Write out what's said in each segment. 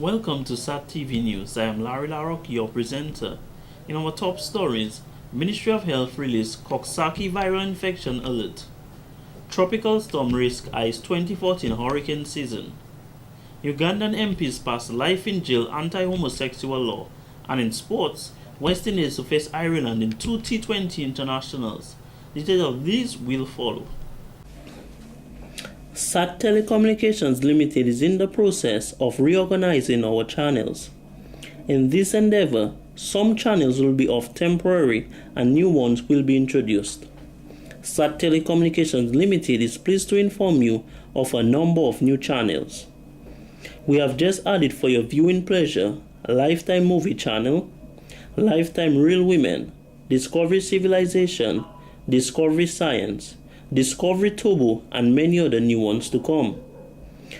Welcome to SAT TV News. I am Larocque, your presenter. In our top stories, Ministry of Health released Coxsackie viral infection alert. Tropical storm risk eyes 2014 hurricane season. Ugandan MPs pass life in jail anti-homosexual law. And in sports, West Indies to face Ireland in two T20 internationals. Details of these will follow. SAT Telecommunications Limited is in the process of reorganizing our channels. In this endeavor, some channels will be off temporarily and new ones will be introduced. SAT Telecommunications Limited is pleased to inform you of a number of new channels. We have just added for your viewing pleasure Lifetime Movie Channel, Lifetime Real Women, Discovery Civilization, Discovery Science, Discovery Turbo, and many other new ones to come.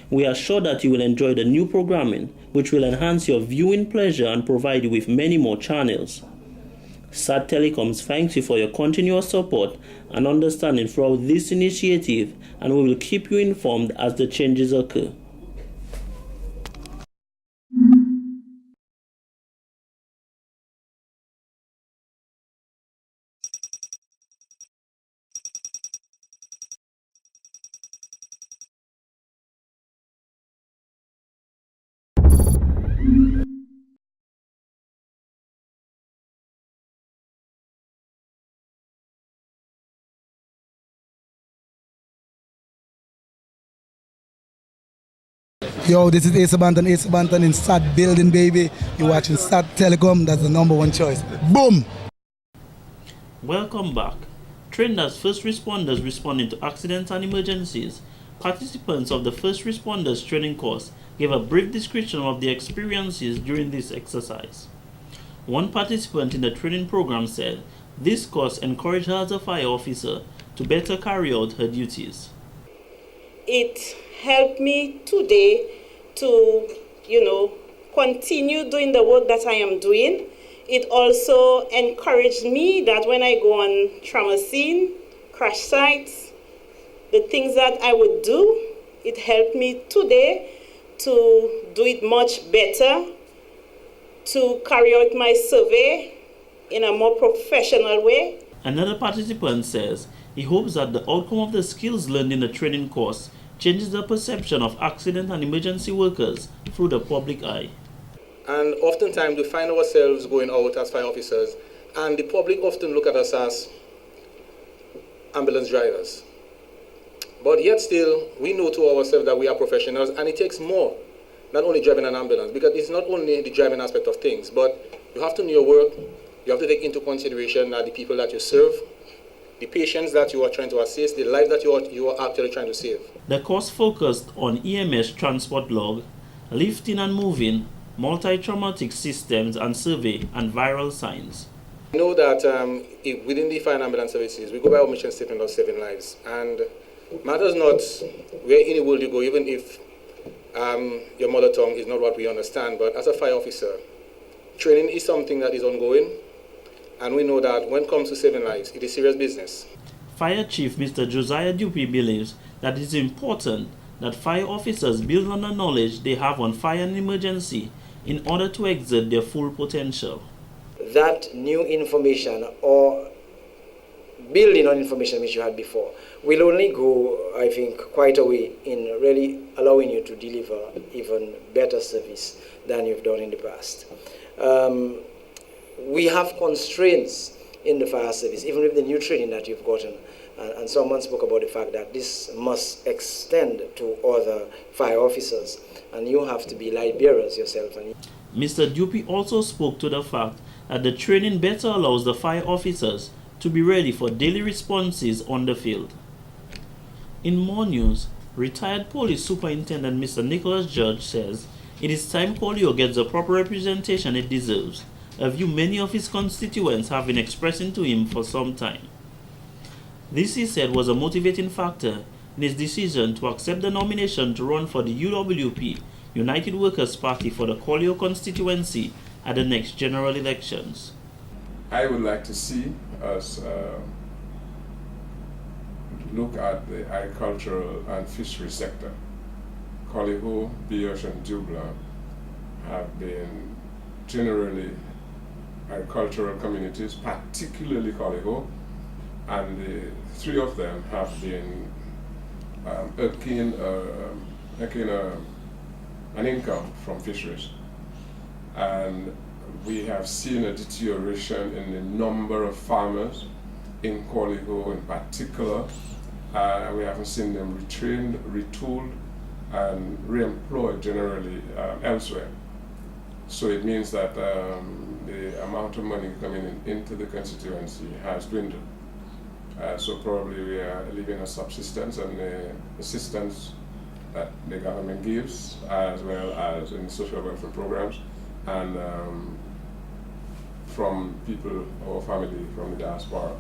We are sure that you will enjoy the new programming, which will enhance your viewing pleasure and provide you with many more channels. SAT Telecoms thanks you for your continuous support and understanding throughout this initiative, and we will keep you informed as the changes occur. Yo, this is Ace Banton in SAT building, baby. You're watching SAT Telecom, that's the #1 choice. Boom! Welcome back. Trained as first responders responding to accidents and emergencies, participants of the First Responders Training course gave a brief description of their experiences during this exercise. One participant in the training program said this course encouraged her as a fire officer to better carry out her duties. It helped me today to, continue doing the work that I am doing. It also encouraged me that when I go on trauma scene, crash sites, the things that I would do, it helped me today to do it much better, to carry out my survey in a more professional way. Another participant says he hopes that the outcome of the skills learned in the training course changes the perception of accident and emergency workers through the public eye. And oftentimes we find ourselves going out as fire officers, and the public often look at us as ambulance drivers. But yet still, we know to ourselves that we are professionals, and it takes more, not only driving an ambulance, because it's not only the driving aspect of things, but you have to know your work, you have to take into consideration that the people that you serve, the patients that you are trying to assist, the lives that you are actually trying to save. The course focused on EMS transport log, lifting and moving, multi-traumatic systems and survey, and viral signs. I know that within the fire and ambulance services, we go by our mission statement of saving lives. And matters not where in the world you go, even if your mother tongue is not what we understand, but as a fire officer, training is something that is ongoing. And we know that when it comes to saving lives, it is serious business. Fire Chief Mr. Josiah Dupuis believes that it is important that fire officers build on the knowledge they have on fire and emergency in order to exert their full potential. That new information or building on information which you had before will only go, I think, quite a way in really allowing you to deliver even better service than you've done in the past. We have constraints in the fire service, even with the new training that you've gotten. And someone spoke about the fact that this must extend to other fire officers, and you have to be light bearers yourself. Mr. Dupuis also spoke to the fact that the training better allows the fire officers to be ready for daily responses on the field. In more news, retired police superintendent Mr. Nicholas Judge says it is time Collier gets the proper representation it deserves, a view many of his constituents have been expressing to him for some time. This, he said, was a motivating factor in his decision to accept the nomination to run for the UWP, United Workers' Party, for the Collier constituency at the next general elections. I would like to see us look at the agricultural and fishery sector. Collier, Beers and Dubla have been generally agricultural communities, particularly Colico, and the three of them have been earning an income from fisheries. And we have seen a deterioration in the number of farmers in Colico in particular. We haven't seen them retrained, retooled, and re-employed generally elsewhere. So it means that the amount of money coming into the constituency has dwindled. So probably we are living on subsistence and the assistance that the government gives, as well as in social welfare programs, and from people or family from the diaspora.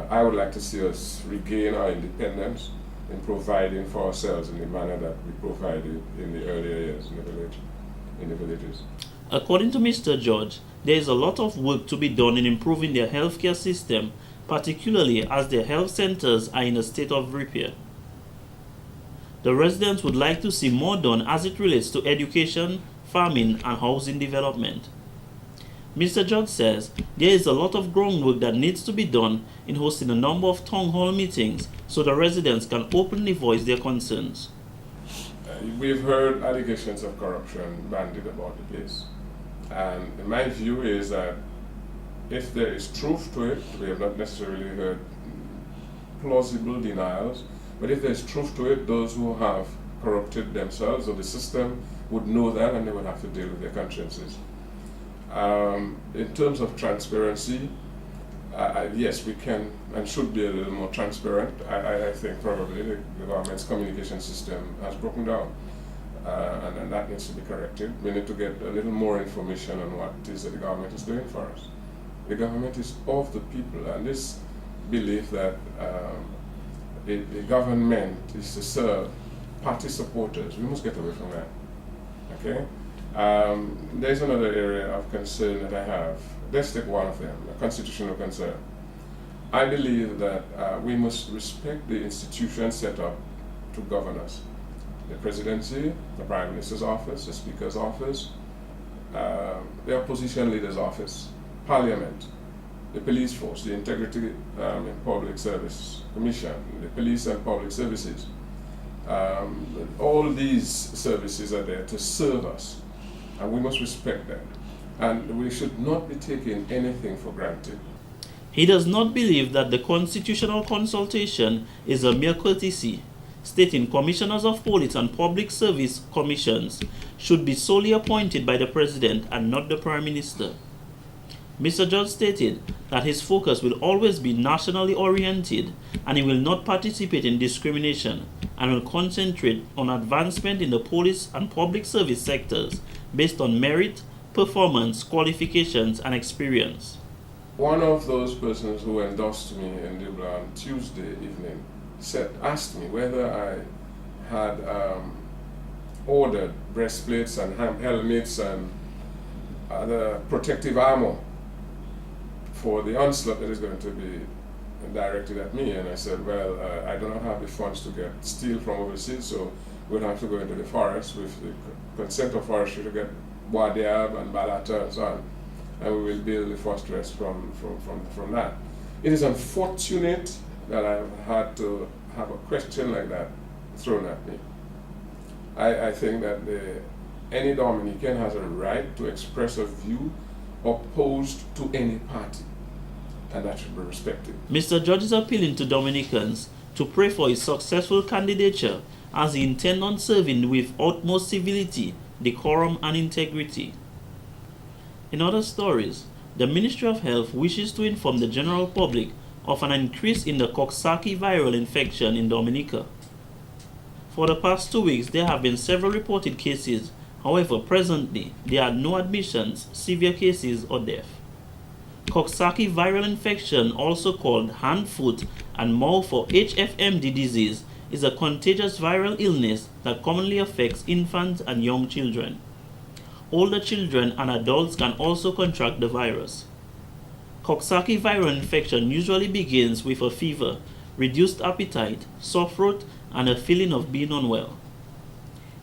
I would like to see us regain our independence in providing for ourselves in the manner that we provided in the earlier years in the villages. According to Mr. George, there is a lot of work to be done in improving their healthcare system, particularly as their health centers are in a state of repair. The residents would like to see more done as it relates to education, farming, and housing development. Mr. George says there is a lot of groundwork that needs to be done in hosting a number of town hall meetings so the residents can openly voice their concerns. We've heard allegations of corruption bandied about the place. And my view is that if there is truth to it, we have not necessarily heard plausible denials, but if there is truth to it, those who have corrupted themselves or the system would know that, and they would have to deal with their consciences. In terms of transparency, yes, we can and should be a little more transparent. I think probably the government's communication system has broken down, and that needs to be corrected. We need to get a little more information on what it is that the government is doing for us. The government is of the people, and this belief that the government is to serve party supporters, we must get away from that. Okay? There's another area of concern that I have. Let's take one of them, a constitutional concern. I believe that we must respect the institutions set up to govern us. The presidency, the Prime Minister's office, the Speaker's office, the opposition leader's office, Parliament, the police force, the Integrity and Public Service Commission, the police and public services. All these services are there to serve us, and we must respect them. And we should not be taking anything for granted. He does not believe that the constitutional consultation is a mere courtesy, stating commissioners of police and public service commissions should be solely appointed by the president and not the prime minister. Mr. George stated that his focus will always be nationally oriented and he will not participate in discrimination and will concentrate on advancement in the police and public service sectors based on merit, performance, qualifications, and experience. One of those persons who endorsed me in Dublin on Tuesday evening asked me whether I had ordered breastplates and helmets and other protective armor for the onslaught that is going to be directed at me. And I said, well, I do not have the funds to get steel from overseas, so we'll have to go into the forest with the consent of forestry to get bois d'herbe and balata and so on, and we will build the fortress from that. It is unfortunate that I've had to have a question like that thrown at me. I think that any Dominican has a right to express a view opposed to any party, and that should be respected. Mr. George is appealing to Dominicans to pray for his successful candidature as he intends on serving with utmost civility, decorum, and integrity. In other stories, the Ministry of Health wishes to inform the general public of an increase in the Coxsackie viral infection in Dominica. For the past 2 weeks, there have been several reported cases. However, presently, there are no admissions, severe cases, or death. Coxsackie viral infection, also called hand, foot, and mouth or HFMD disease, is a contagious viral illness that commonly affects infants and young children. Older children and adults can also contract the virus. Coxsackie viral infection usually begins with a fever, reduced appetite, sore throat, and a feeling of being unwell.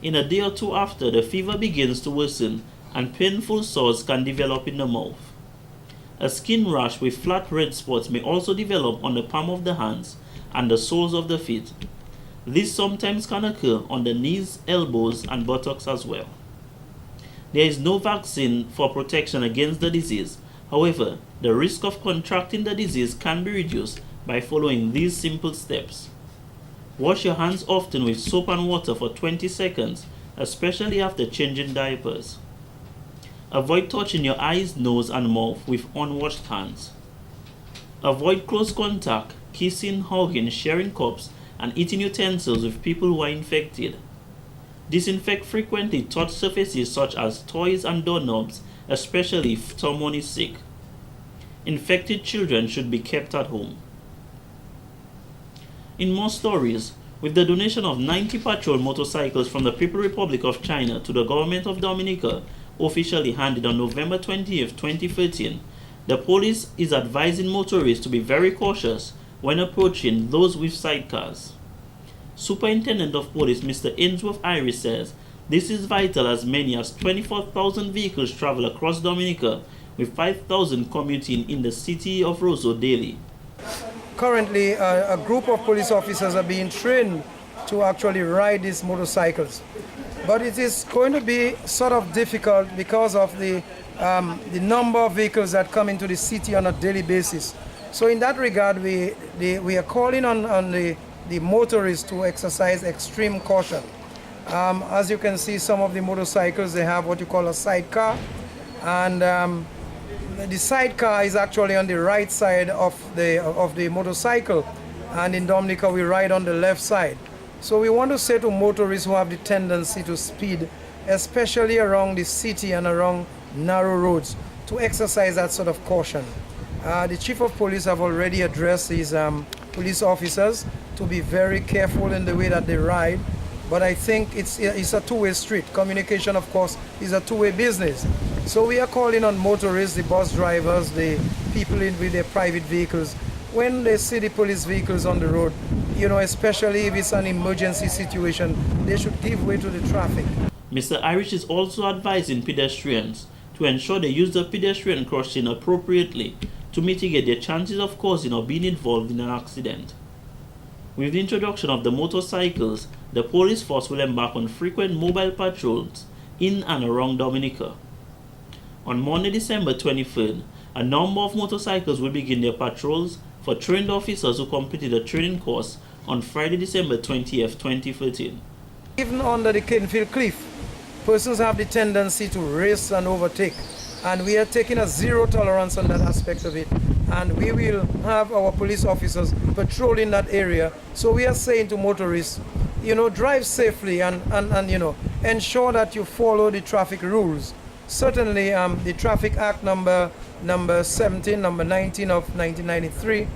In a day or two after, the fever begins to worsen and painful sores can develop in the mouth. A skin rash with flat red spots may also develop on the palm of the hands and the soles of the feet. This sometimes can occur on the knees, elbows, and buttocks as well. There is no vaccine for protection against the disease. However, the risk of contracting the disease can be reduced by following these simple steps. Wash your hands often with soap and water for 20 seconds, especially after changing diapers. Avoid touching your eyes, nose, and mouth with unwashed hands. Avoid close contact, kissing, hugging, sharing cups, and eating utensils with people who are infected. Disinfect frequently touched surfaces such as toys and doorknobs, especially if someone is sick. Infected children should be kept at home. In more stories, with the donation of 90 patrol motorcycles from the People's Republic of China to the government of Dominica, officially handed on November 20th, 2013, the police is advising motorists to be very cautious when approaching those with sidecars. Superintendent of Police Mr. Ainsworth Irish says this is vital as many as 24,000 vehicles travel across Dominica, with 5,000 commuting in the city of Roseau daily. Currently, a group of police officers are being trained to actually ride these motorcycles. But it is going to be sort of difficult because of the number of vehicles that come into the city on a daily basis. So in that regard, we are calling on the motorists to exercise extreme caution. As you can see, some of the motorcycles, they have what you call a sidecar, and the sidecar is actually on the right side of the motorcycle, and in Dominica we ride on the left side. So we want to say to motorists who have the tendency to speed, especially around the city and around narrow roads, to exercise that sort of caution. The Chief of Police have already addressed his police officers to be very careful in the way that they ride, but I think it's a two-way street. Communication, of course, is a two-way business. So we are calling on motorists, the bus drivers, the people with their private vehicles, when they see the police vehicles on the road, especially if it's an emergency situation, they should give way to the traffic. Mr. Irish is also advising pedestrians to ensure they use the pedestrian crossing appropriately to mitigate their chances of causing or being involved in an accident. With the introduction of the motorcycles, the police force will embark on frequent mobile patrols in and around Dominica. On Monday, December 23rd, a number of motorcycles will begin their patrols for trained officers who completed a training course on Friday, December 20th, 2013. Even under the Cadenfield Cliff, persons have the tendency to race and overtake, and we are taking a zero tolerance on that aspect of it, and we will have our police officers patrolling that area. So we are saying to motorists, drive safely and ensure that you follow the traffic rules. Certainly the Traffic Act number 17, number 19 of 1993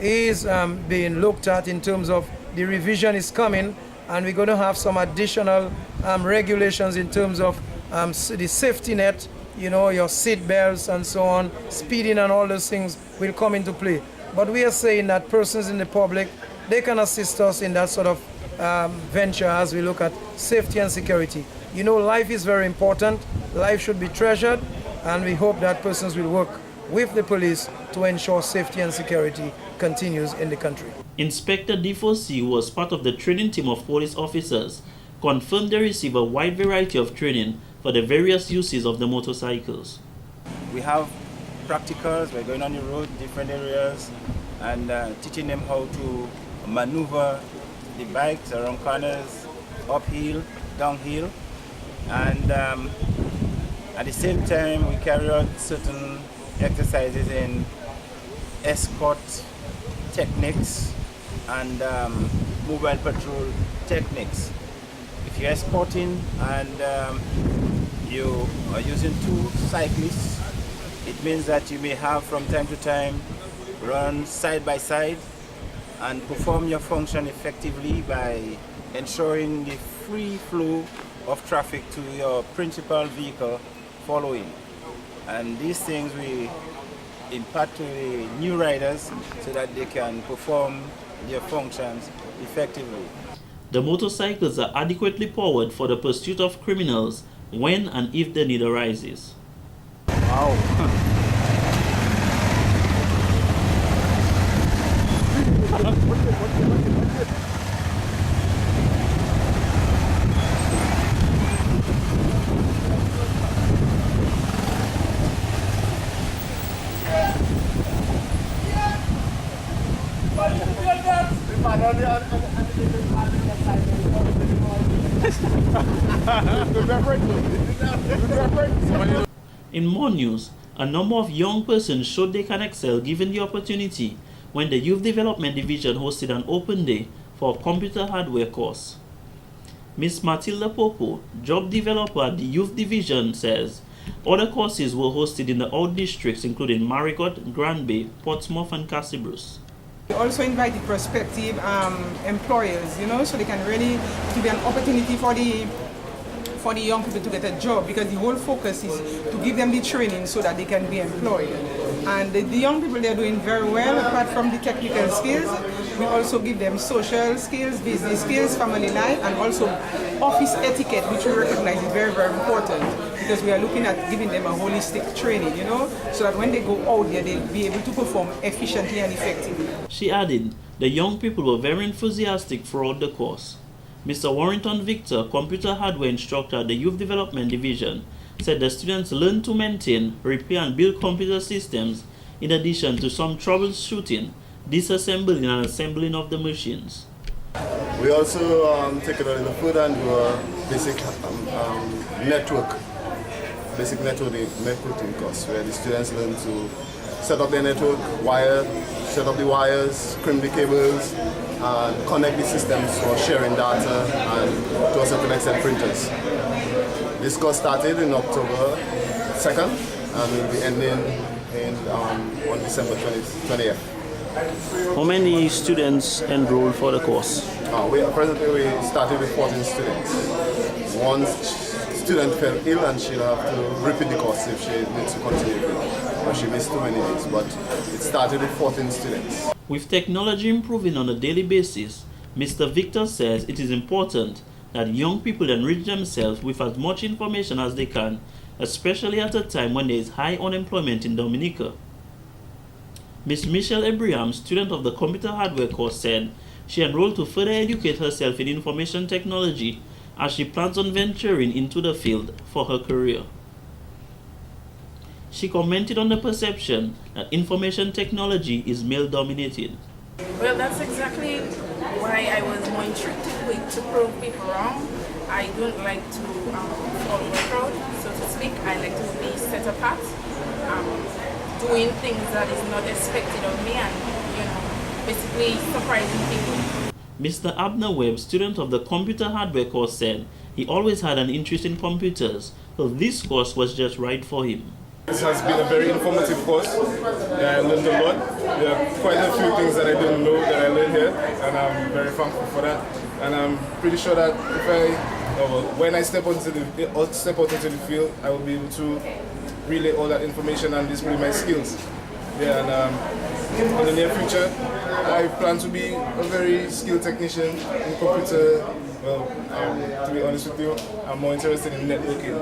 is being looked at in terms of the revision is coming, and we're going to have some additional regulations in terms of the safety net, your seat belts and so on, speeding and all those things will come into play. But we are saying that persons in the public, they can assist us in that sort of venture as we look at safety and security. Life is very important, life should be treasured, and we hope that persons will work with the police to ensure safety and security continues in the country. Inspector Defoe C, who was part of the training team of police officers, confirmed they receive a wide variety of training for the various uses of the motorcycles. We have practicals, we're going on the road, different areas, and teaching them how to maneuver the bikes around corners, uphill, downhill, and at the same time we carry out certain exercises in escort techniques and mobile patrol techniques. If you're escorting and you are using two cyclists, it means that you may have from time to time run side by side and perform your function effectively by ensuring the free flow of traffic to your principal vehicle following. And these things we impart to the new riders so that they can perform their functions effectively. The motorcycles are adequately powered for the pursuit of criminals when and if the need arises. Wow. In more news, a number of young persons showed they can excel given the opportunity when the Youth Development Division hosted an open day for a computer hardware course. Miss Matilda Popo, job developer at the Youth Division, says other courses were hosted in the out districts including Marigot, Granby, Portsmouth and Cassibruce. We also invited prospective employers, so they can really give an opportunity for the young people to get a job, because the whole focus is to give them the training so that they can be employed. And the young people, they're doing very well. Apart from the technical skills, we also give them social skills, business skills, family life, and also office etiquette, which we recognize is very, very important, because we are looking at giving them a holistic training, so that when they go out there, they'll be able to perform efficiently and effectively. She added, the young people were very enthusiastic throughout the course. Mr. Warrington Victor, computer hardware instructor at the Youth Development Division, said the students learned to maintain, repair and build computer systems in addition to some troubleshooting, disassembling and assembling of the machines. We also take it a little further and do a basic networking course, where the students learn to set up their network, set up the wires, crimp the cables, and connect the systems for sharing data and to a certain extent printers. This course started in October 2nd and will be ending on December 20th. How many students enrolled for the course? Presently we started with 14 students. One student fell ill and she'll have to repeat the course if she needs to continue. She missed too many days, but it started with 14 students. With technology improving on a daily basis, Mr. Victor says it is important that young people enrich themselves with as much information as they can, especially at a time when there is high unemployment in Dominica. Ms. Michelle Abraham, student of the computer hardware course, said she enrolled to further educate herself in information technology as she plans on venturing into the field for her career. She commented on the perception that information technology is male-dominated. Well, that's exactly why I was more intrigued to prove people wrong. I don't like to follow the crowd, so to speak. I like to be set apart, doing things that is not expected of me, and basically surprising people. Mr. Abna Webb, student of the computer hardware course, said he always had an interest in computers, so this course was just right for him. This has been a very informative course. I learned a lot. There are quite a few things that I didn't know that I learned here, and I'm very thankful for that. And I'm pretty sure that when I step out into the field, I will be able to relay all that information and display my skills. In the near future, I plan to be a very skilled technician in computer. Well, to be honest with you, I'm more interested in networking.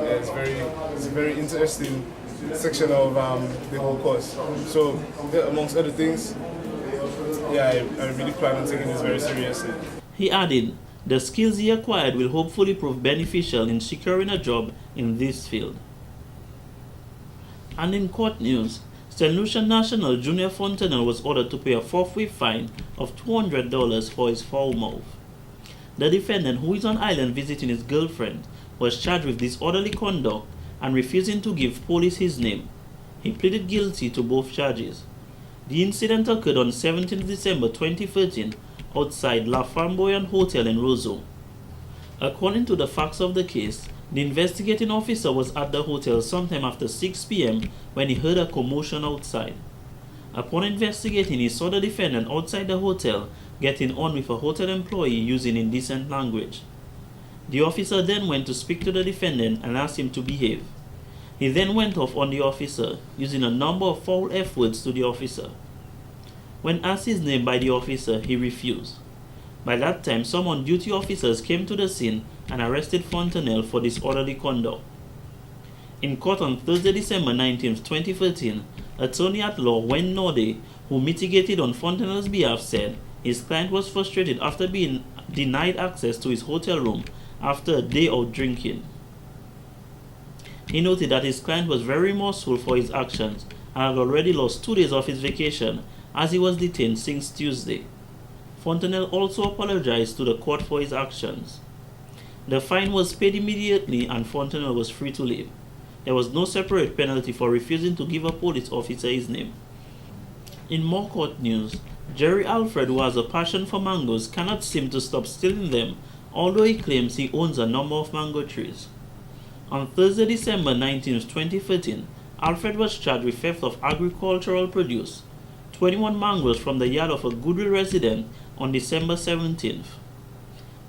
It's a very interesting section of the whole course. So, amongst other things, I really plan on taking this very seriously. He added, the skills he acquired will hopefully prove beneficial in securing a job in this field. And in court news, St. Lucia National Junior Fontanel was ordered to pay a forfeit fine of $200 for his foul mouth. The defendant, who is on island visiting his girlfriend, was charged with disorderly conduct and refusing to give police his name. He pleaded guilty to both charges. The incident occurred on 17 December 2013 outside La Flamboyant Hotel in Roseau. According to the facts of the case, the investigating officer was at the hotel sometime after 6 p.m. when he heard a commotion outside. Upon investigating, he saw the defendant outside the hotel getting on with a hotel employee using indecent language. The officer then went to speak to the defendant and asked him to behave. He then went off on the officer, using a number of foul F words to the officer. When asked his name by the officer, he refused. By that time, some on-duty officers came to the scene and arrested Fontenelle for disorderly conduct. In court on Thursday, December 19, 2013, attorney at law Wen Norde, who mitigated on Fontenelle's behalf, said his client was frustrated after being denied access to his hotel room after a day of drinking. He noted that his client was very remorseful for his actions and had already lost 2 days of his vacation as he was detained since Tuesday. Fontenelle also apologized to the court for his actions. The fine was paid immediately and Fontenelle was free to leave. There was no separate penalty for refusing to give a police officer his name. In more court news, Jerry Alfred, who has a passion for mangoes, cannot seem to stop stealing them, although he claims he owns a number of mango trees. On Thursday, December 19, 2013, Alfred was charged with theft of agricultural produce, 21 mangoes from the yard of a Goodwill resident on December 17th.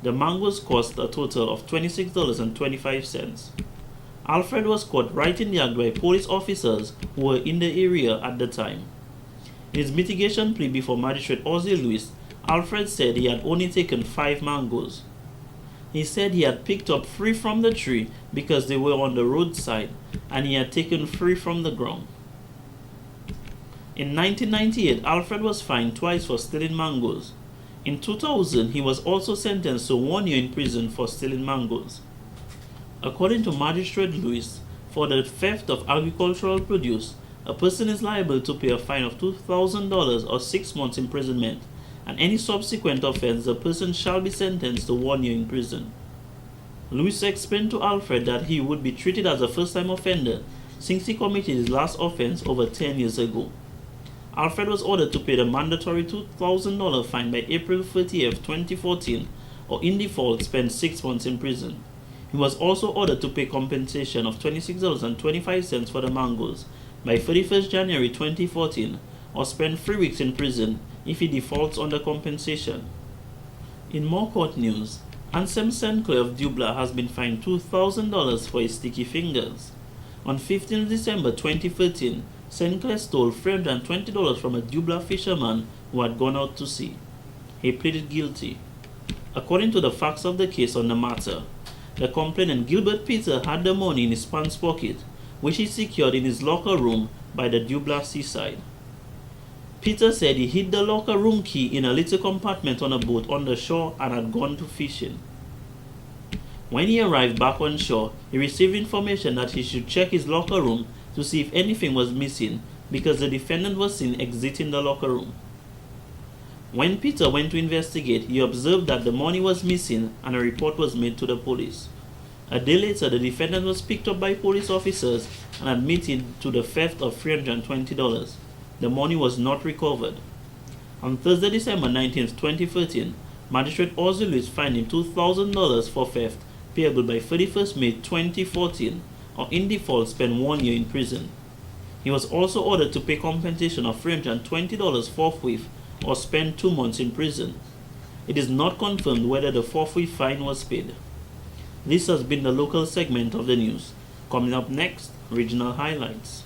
The mangoes cost a total of $26.25. Alfred was caught right in the act by police officers who were in the area at the time. In his mitigation plea before Magistrate Ozzie Lewis, Alfred said he had only taken 5 mangoes. He said he had picked up 3 from the tree because they were on the roadside, and he had taken 3 from the ground. In 1998, Alfred was fined twice for stealing mangoes. In 2000, he was also sentenced to 1 year in prison for stealing mangoes. According to Magistrate Lewis, for the theft of agricultural produce, a person is liable to pay a fine of $2,000 or 6 months imprisonment, and any subsequent offense, the person shall be sentenced to 1 year in prison. Lewis explained to Alfred that he would be treated as a first-time offender since he committed his last offense over 10 years ago. Alfred was ordered to pay the mandatory $2,000 fine by April 30, 2014, or in default spend 6 months in prison. He was also ordered to pay compensation of $26.25 for the mangoes by 31st January 2014, or spend 3 weeks in prison if he defaults on the compensation. In more court news, Ansem Sinclair of Dubla has been fined $2,000 for his sticky fingers. On 15 December 2013, Sinclair stole $320 from a Dubla fisherman who had gone out to sea. He pleaded guilty. According to the facts of the case on the matter, the complainant Gilbert Peter had the money in his pants pocket, which he secured in his locker room by the Dubla seaside. Peter said he hid the locker room key in a little compartment on a boat on the shore and had gone to fishing. When he arrived back on shore, he received information that he should check his locker room to see if anything was missing because the defendant was seen exiting the locker room. When Peter went to investigate, he observed that the money was missing and a report was made to the police. A day later, the defendant was picked up by police officers and admitted to the theft of $320. The money was not recovered. On Thursday, December 19, 2013, Magistrate Ozzie Lewis fined him $2,000 for theft payable by 31st May 2014, or in default spend 1 year in prison. He was also ordered to pay compensation of $320 forthwith or spend 2 months in prison. It is not confirmed whether the forthwith fine was paid. This has been the local segment of the news. Coming up next, regional highlights.